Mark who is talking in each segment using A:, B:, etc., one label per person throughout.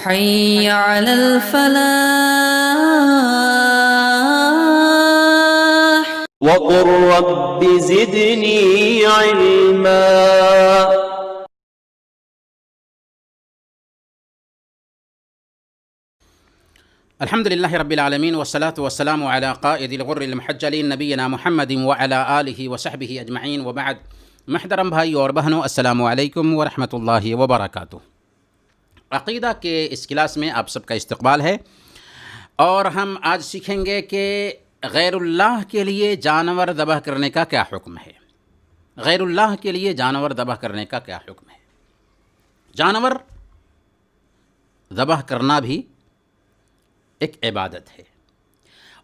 A: حي على الفلاح.
B: وقل رب زدني علما.
C: الحمد لله رب العالمين والصلاة والسلام على قائد الغر المحجلين نبينا محمد وعلى آله وصحبه أجمعين وبعد. محترم بھائی اور بہنوں، السلام علیکم ورحمۃ اللہ وبرکاتہ۔ عقیدہ کے اس کلاس میں آپ سب کا استقبال ہے، اور ہم آج سیکھیں گے کہ غیر اللہ کے لیے جانور ذبح کرنے کا کیا حکم ہے۔ غیر اللہ کے لیے جانور ذبح کرنے کا کیا حکم ہے۔ جانور ذبح کرنا بھی ایک عبادت ہے،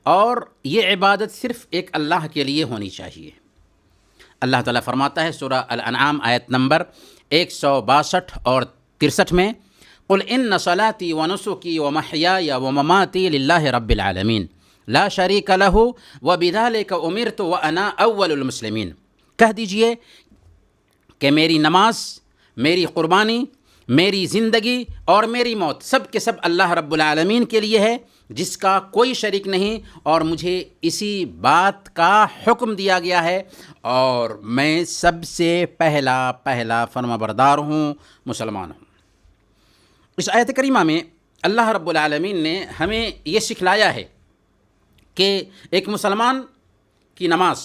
C: اور یہ عبادت صرف ایک اللہ کے لیے ہونی چاہیے۔ اللہ تعالیٰ فرماتا ہے سورہ الانعام آیت نمبر 162 اور 63 میں، قل ان صلاتی ونسکی ومحیای ومماتی للہ رب العالمین لا شریک لہ وبذلک امرت وانا اول المسلمین۔ کہہ دیجئے کہ میری نماز، میری قربانی، میری زندگی اور میری موت سب کے سب اللہ رب العالمین کے لیے ہے، جس کا کوئی شریک نہیں، اور مجھے اسی بات کا حکم دیا گیا ہے، اور میں سب سے پہلا فرما بردار ہوں، مسلمان ہوں۔ اس آیت کریمہ میں اللہ رب العالمین نے ہمیں یہ سکھلایا ہے کہ ایک مسلمان کی نماز،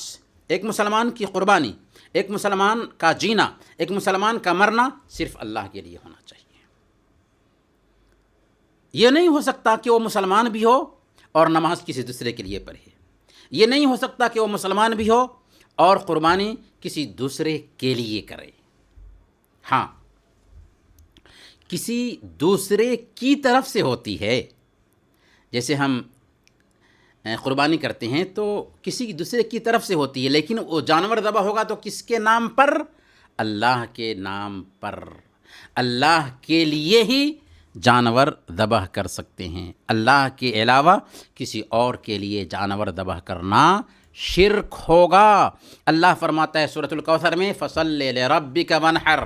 C: ایک مسلمان کی قربانی، ایک مسلمان کا جینا، ایک مسلمان کا مرنا صرف اللہ کے لیے ہونا چاہیے۔ یہ نہیں ہو سکتا کہ وہ مسلمان بھی ہو اور نماز کسی دوسرے کے لیے پڑھے۔ یہ نہیں ہو سکتا کہ وہ مسلمان بھی ہو اور قربانی کسی دوسرے کے لیے کرے۔ ہاں، کسی دوسرے کی طرف سے ہوتی ہے۔ جیسے ہم قربانی کرتے ہیں تو کسی دوسرے کی طرف سے ہوتی ہے، لیکن وہ جانور ذبح ہوگا تو کس کے نام پر؟ اللہ کے نام پر۔ اللہ کے لیے ہی جانور ذبح کر سکتے ہیں۔ اللہ کے علاوہ کسی اور کے لیے جانور ذبح کرنا شرک ہوگا۔ اللہ فرماتا ہے سورۃ الکوثر میں، فَصَلِّ لِرَبِّكَ وَانْحَرْ،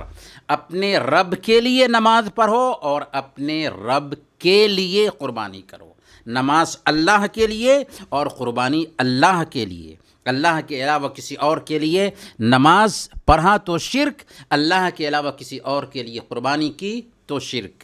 C: اپنے رب کے لیے نماز پڑھو اور اپنے رب کے لیے قربانی کرو۔ نماز اللہ کے لیے اور قربانی اللہ کے لیے۔ اللہ کے علاوہ کسی اور کے لیے نماز پڑھا تو شرک، اللہ کے علاوہ کسی اور کے لیے قربانی کی تو شرک۔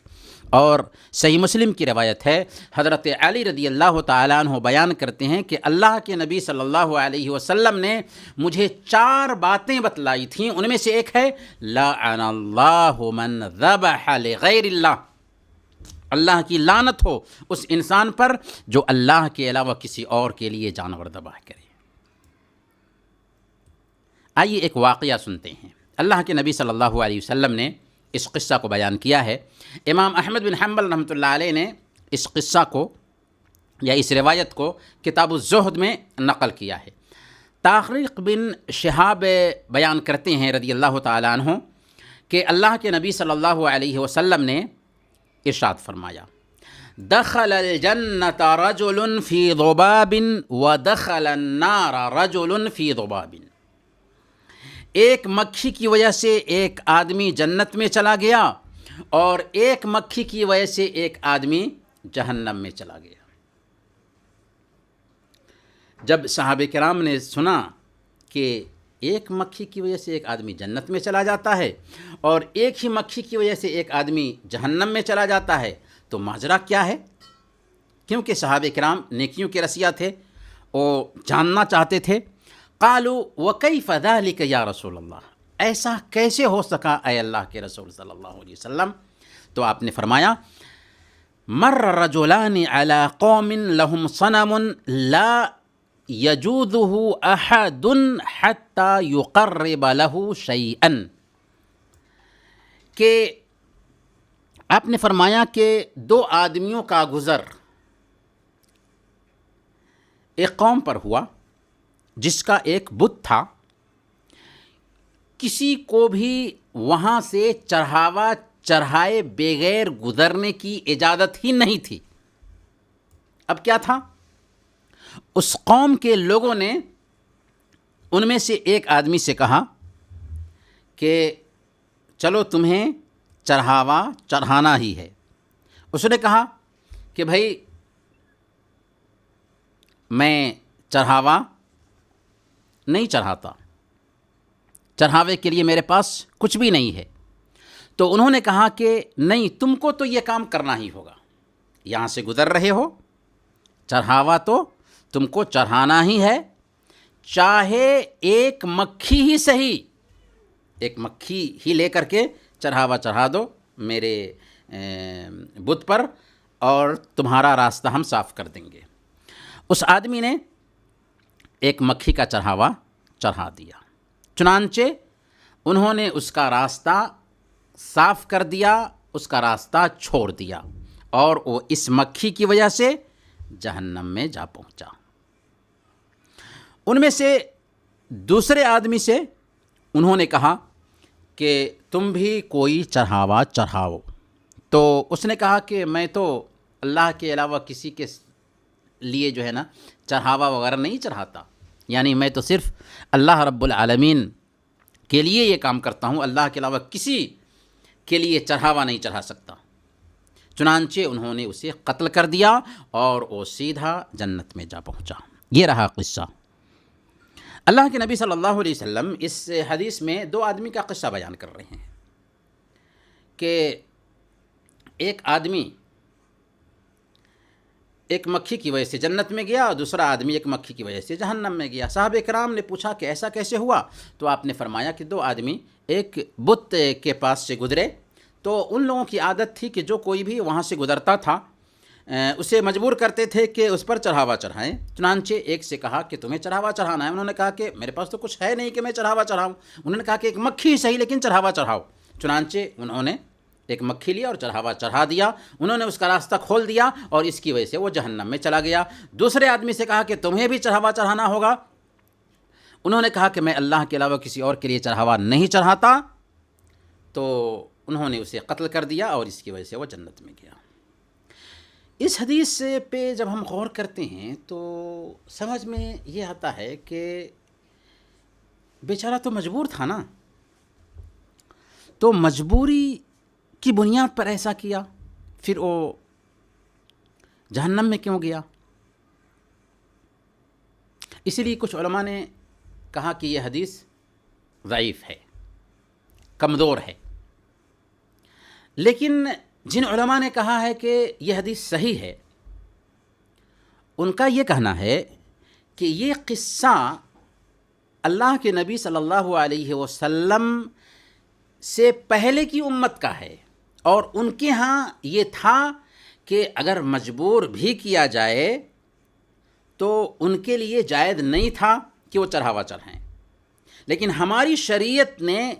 C: اور صحیح مسلم کی روایت ہے، حضرت علی رضی اللہ تعالیٰ عنہ بیان کرتے ہیں کہ اللہ کے نبی صلی اللہ علیہ وسلم نے مجھے 4 باتیں بتلائی تھیں، ان میں سے ایک ہے لعن اللہ من ذبح لغیر اللہ، اللہ کی لعنت ہو اس انسان پر جو اللہ کے علاوہ کسی اور کے لیے جانور ذبح کرے۔ آئیے ایک واقعہ سنتے ہیں۔ اللہ کے نبی صلی اللہ علیہ وسلم نے اس قصہ کو بیان کیا ہے۔ امام احمد بن حنبل رحمۃ اللہ علیہ نے اس قصہ کو یا اس روایت کو کتاب الزہد میں نقل کیا ہے۔ طارق بن شہاب بیان کرتے ہیں رضی اللہ تعالیٰ عنہ کہ اللہ کے نبی صلی اللہ علیہ وسلم نے ارشاد فرمایا، دخل الجنۃ رجل فی ذباب ودخل النار رجل فی ذباب۔ ایک مکھی کی وجہ سے ایک آدمی جنت میں چلا گیا، اور ایک مکھی کی وجہ سے ایک آدمی جہنم میں چلا گیا۔ جب صحابہ کرام نے سنا کہ ایک مکھی کی وجہ سے ایک آدمی جنت میں چلا جاتا ہے اور ایک ہی مکھی کی وجہ سے ایک آدمی جہنم میں چلا جاتا ہے تو ماجرا کیا ہے؟ کیونکہ صحابہ کرام نیکیوں کے رسیا تھے، وہ جاننا چاہتے تھے۔ قالوا وکیف ذلک یا رسول اللہ، ایسا کیسے ہو سکا اے اللہ کے رسول صلی اللہ علیہ وسلم؟ تو آپ نے فرمایا، مر رجلان علی قوم لهم صنم لا یجوزہ احد حتی یقرب له شیئا، کہ آپ نے فرمایا کہ 2 آدمیوں کا گزر ایک قوم پر ہوا جس کا ایک بت تھا، کسی کو بھی وہاں سے چڑھاوا چڑھائے بغیر گزرنے کی اجازت ہی نہیں تھی۔ اب کیا تھا؟ اس قوم کے لوگوں نے ان میں سے ایک آدمی سے کہا کہ چلو تمہیں چڑھاوا چڑھانا ہی ہے۔ اس نے کہا کہ بھائی میں چڑھاوا نہیں چڑھاتا، چڑھاوے کے لیے میرے پاس کچھ بھی نہیں ہے۔ تو انہوں نے کہا کہ نہیں، تم کو تو یہ کام کرنا ہی ہوگا، یہاں سے گزر رہے ہو، چڑھاوا تو تم کو چڑھانا ہی ہے، چاہے ایک مکھی ہی صحیح، ایک مکھی ہی لے کر کے چڑھاوا چڑھا دو میرے بت پر، اور تمہارا راستہ ہم صاف کر دیں گے۔ اس آدمی نے ایک مکھی کا چڑھاوا چڑھا دیا، چنانچہ انہوں نے اس کا راستہ صاف کر دیا، اس کا راستہ چھوڑ دیا، اور وہ اس مکھی کی وجہ سے جہنم میں جا پہنچا۔ ان میں سے دوسرے آدمی سے انہوں نے کہا کہ تم بھی کوئی چڑھاوا چڑھاؤ۔ تو اس نے کہا کہ میں تو اللہ کے علاوہ کسی کے لیے جو ہے نا چڑھاوا وغیرہ نہیں چڑھاتا، یعنی میں تو صرف اللہ رب العالمین کے لیے یہ کام کرتا ہوں، اللہ کے علاوہ کسی کے لیے چڑھاوا نہیں چڑھا سکتا۔ چنانچہ انہوں نے اسے قتل کر دیا اور وہ سیدھا جنت میں جا پہنچا۔ یہ رہا قصہ۔ اللہ کے نبی صلی اللہ علیہ وسلم اس حدیث میں دو آدمی کا قصہ بیان کر رہے ہیں کہ ایک آدمی ایک مکھی کی وجہ سے جنت میں گیا اور دوسرا آدمی ایک مکھی کی وجہ سے جہنم میں گیا۔ صحابہ کرام نے پوچھا کہ ایسا کیسے ہوا؟ تو آپ نے فرمایا کہ دو آدمی ایک بت کے پاس سے گزرے، تو ان لوگوں کی عادت تھی کہ جو کوئی بھی وہاں سے گزرتا تھا اسے مجبور کرتے تھے کہ اس پر چڑھاوا چڑھائیں۔ چنانچہ ایک سے کہا کہ تمہیں چڑھاوا چڑھانا ہے، انہوں نے کہا کہ میرے پاس تو کچھ ہے نہیں کہ میں چڑھاوا چڑھاؤں۔ انہوں نے کہا کہ ایک مکھی ہی صحیح لیکن چڑھاوا چڑھاؤ۔ چنانچہ انہوں نے ایک مکھی لیا اور چڑھاوا چڑھا دیا، انہوں نے اس کا راستہ کھول دیا اور اس کی وجہ سے وہ جہنم میں چلا گیا۔ دوسرے آدمی سے کہا کہ تمہیں بھی چڑھاوا چڑھانا ہوگا، انہوں نے کہا کہ میں اللہ کے علاوہ کسی اور کے لیے چڑھاوا نہیں چڑھاتا، تو انہوں نے اسے قتل کر دیا اور اس کی وجہ سے وہ جنت میں گیا۔ اس حدیث پہ جب ہم غور کرتے ہیں تو سمجھ میں یہ آتا ہے کہ بیچارہ تو مجبور تھا نا، تو مجبوری کی بنیاد پر ایسا کیا، پھر وہ جہنم میں کیوں گیا؟ اسی لیے کچھ علماء نے کہا کہ یہ حدیث ضعیف ہے، کمزور ہے، لیکن جن علماء نے کہا ہے کہ یہ حدیث صحیح ہے، ان کا یہ کہنا ہے کہ یہ قصہ اللہ کے نبی صلی اللہ علیہ وسلم سے پہلے کی امت کا ہے، اور ان کے ہاں یہ تھا کہ اگر مجبور بھی کیا جائے تو ان کے لیے جائز نہیں تھا کہ وہ چڑھاوا چڑھائیں، لیکن ہماری شریعت نے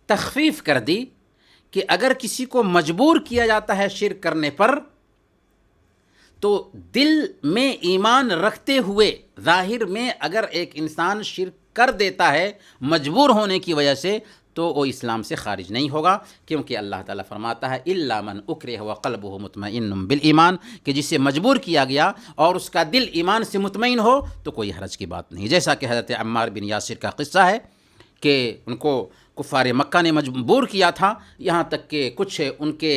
C: تخفیف کر دی کہ اگر کسی کو مجبور کیا جاتا ہے شرک کرنے پر، تو دل میں ایمان رکھتے ہوئے ظاہر میں اگر ایک انسان شرک کر دیتا ہے مجبور ہونے کی وجہ سے، تو وہ اسلام سے خارج نہیں ہوگا، کیونکہ اللہ تعالیٰ فرماتا ہے الا من اکرہ وقلبہ مطمئن بالایمان، کہ جسے مجبور کیا گیا اور اس کا دل ایمان سے مطمئن ہو تو کوئی حرج کی بات نہیں۔ جیسا کہ حضرت عمار بن یاسر کا قصہ ہے کہ ان کو کفار مکہ نے مجبور کیا تھا، یہاں تک کہ کچھ ان کے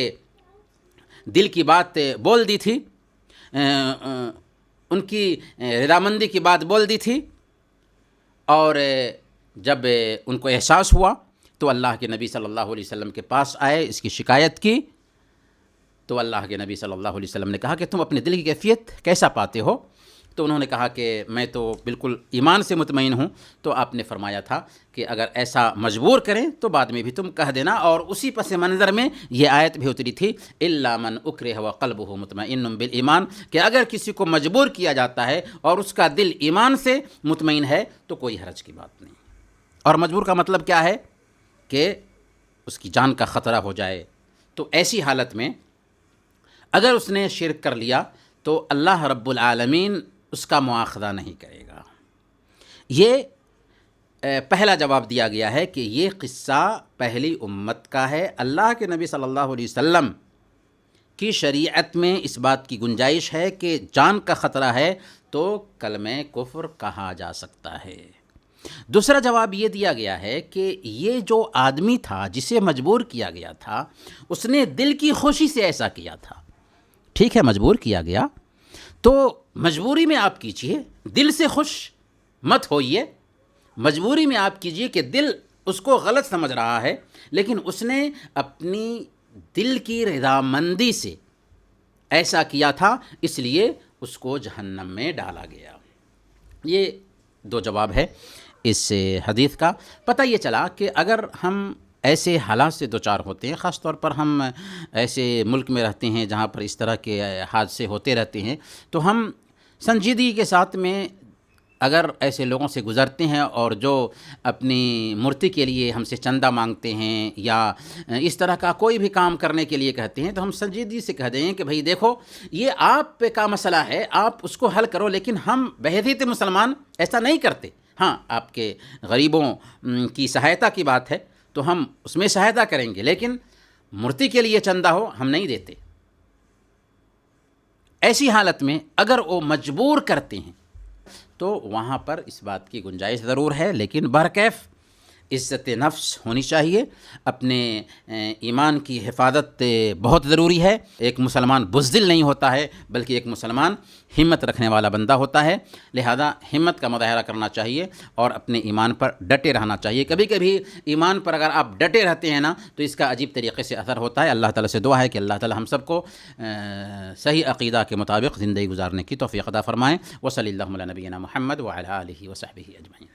C: دل کی بات بول دی تھی، ان کی رضامندی کی بات بول دی تھی، اور جب ان کو احساس ہوا تو اللہ کے نبی صلی اللہ علیہ وسلم کے پاس آئے، اس کی شکایت کی، تو اللہ کے نبی صلی اللہ علیہ وسلم نے کہا کہ تم اپنے دل کی کیفیت کیسا پاتے ہو؟ تو انہوں نے کہا کہ میں تو بالکل ایمان سے مطمئن ہوں۔ تو آپ نے فرمایا تھا کہ اگر ایسا مجبور کریں تو بعد میں بھی تم کہہ دینا، اور اسی پس منظر میں یہ آیت بھی اتری تھی الا من اکرہ وقلبہ مطمئن بالایمان، کہ اگر کسی کو مجبور کیا جاتا ہے اور اس کا دل ایمان سے مطمئن ہے تو کوئی حرج کی بات نہیں۔ اور مجبور کا مطلب کیا ہے؟ کہ اس کی جان کا خطرہ ہو جائے، تو ایسی حالت میں اگر اس نے شرک کر لیا تو اللہ رب العالمین اس کا مواخذہ نہیں کرے گا۔ یہ پہلا جواب دیا گیا ہے کہ یہ قصہ پہلی امت کا ہے۔ اللہ کے نبی صلی اللہ علیہ وسلم کی شریعت میں اس بات کی گنجائش ہے کہ جان کا خطرہ ہے تو کلمہ کفر کہا جا سکتا ہے۔ دوسرا جواب یہ دیا گیا ہے کہ یہ جو آدمی تھا جسے مجبور کیا گیا تھا، اس نے دل کی خوشی سے ایسا کیا تھا، ٹھیک ہے مجبور کیا گیا تو مجبوری میں آپ کیجئے، دل سے خوش مت ہوئیے، مجبوری میں آپ کیجئے کہ دل اس کو غلط سمجھ رہا ہے، لیکن اس نے اپنی دل کی رضامندی سے ایسا کیا تھا، اس لیے اس کو جہنم میں ڈالا گیا۔ یہ دو جواب ہے اس حدیث کا۔ پتہ یہ چلا کہ اگر ہم ایسے حالات سے دوچار ہوتے ہیں، خاص طور پر ہم ایسے ملک میں رہتے ہیں جہاں پر اس طرح کے حادثے ہوتے رہتے ہیں، تو ہم سنجیدگی کے ساتھ میں اگر ایسے لوگوں سے گزرتے ہیں اور جو اپنی مورتی کے لیے ہم سے چندہ مانگتے ہیں یا اس طرح کا کوئی بھی کام کرنے کے لیے کہتے ہیں، تو ہم سنجیدگی سے کہہ دیں کہ بھئی دیکھو یہ آپ پہ کا مسئلہ ہے، آپ اس کو حل کرو، لیکن ہم بحیثیت مسلمان ایسا نہیں کرتے۔ ہاں آپ کے غریبوں کی سہایتا کی بات ہے تو ہم اس میں سہایتا کریں گے، لیکن مورتی کے لیے چندہ ہو ہم نہیں دیتے۔ ایسی حالت میں اگر وہ مجبور کرتے ہیں تو وہاں پر اس بات کی گنجائش ضرور ہے، لیکن بہرکیف عزت نفس ہونی چاہیے، اپنے ایمان کی حفاظت بہت ضروری ہے۔ ایک مسلمان بزدل نہیں ہوتا ہے بلکہ ایک مسلمان ہمت رکھنے والا بندہ ہوتا ہے، لہذا ہمت کا مظاہرہ کرنا چاہیے اور اپنے ایمان پر ڈٹے رہنا چاہیے۔ کبھی کبھی ایمان پر اگر آپ ڈٹے رہتے ہیں نا تو اس کا عجیب طریقے سے اثر ہوتا ہے۔ اللہ تعالیٰ سے دعا ہے کہ اللہ تعالیٰ ہم سب کو صحیح عقیدہ کے مطابق زندگی گزارنے کی توفیق عطا فرمائیں۔ وصلی اللہ علی نبینا محمد وعلی آلہ وصحبہ اجمعین۔